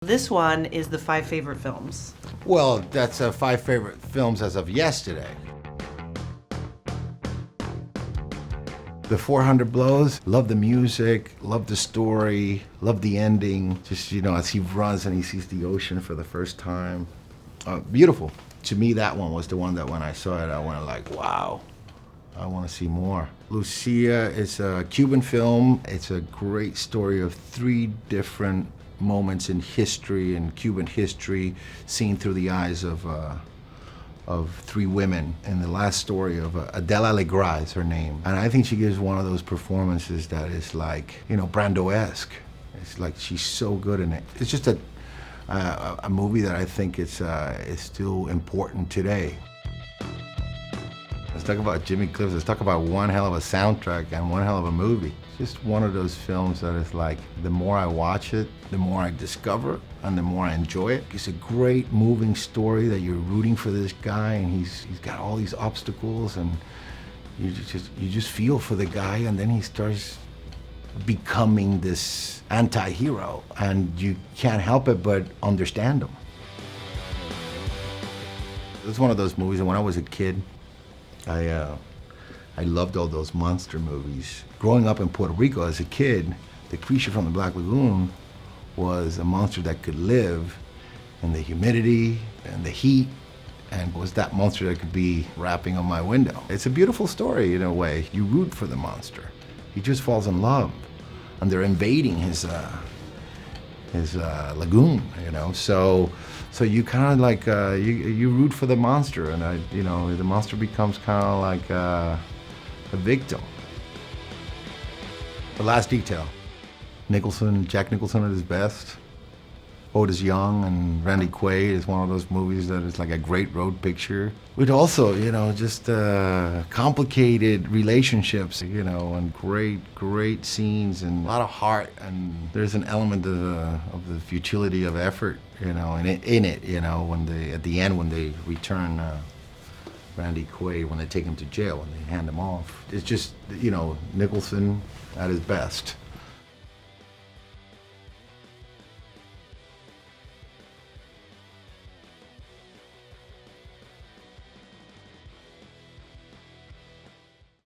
This one is the 5 favorite films. Well, that's 5 favorite films as of yesterday. The 400 Blows, love the music, love the story, love the ending. Just, as he runs and he sees the ocean for the first time. Beautiful. To me, that one was the one that when I saw it, I went like, wow, I want to see more. Lucia is a Cuban film. It's a great story of 3 different moments in history, in Cuban history, seen through the eyes of 3 women. And the last story of Adela Alegra is her name. And I think she gives one of those performances that is like, Brando-esque. It's like she's so good in it. It's just a movie that I think is still important today. Let's talk about Jimmy Cliff. Let's talk about one hell of a soundtrack and one hell of a movie. It's just one of those films that is like, the more I watch it, the more I discover and the more I enjoy it. It's a great moving story that you're rooting for this guy, and he's got all these obstacles, and you just feel for the guy, and then he starts becoming this anti-hero, and you can't help it but understand him. It's one of those movies, and when I was a kid, I loved all those monster movies. Growing up in Puerto Rico as a kid, the creature from the Black Lagoon was a monster that could live in the humidity and the heat, and was that monster that could be rapping on my window. It's a beautiful story in a way. You root for the monster. He just falls in love, and they're invading his lagoon, So you kind of like, you root for the monster, and the monster becomes kind of like a victim. The Last Detail. Jack Nicholson at his best. Otis Young and Randy Quaid is one of those movies that is like a great road picture. With also, just complicated relationships, and great scenes and a lot of heart. And there's an element of the futility of effort, in it, at the end when they return Randy Quaid, when they take him to jail and they hand him off. It's just, Nicholson at his best.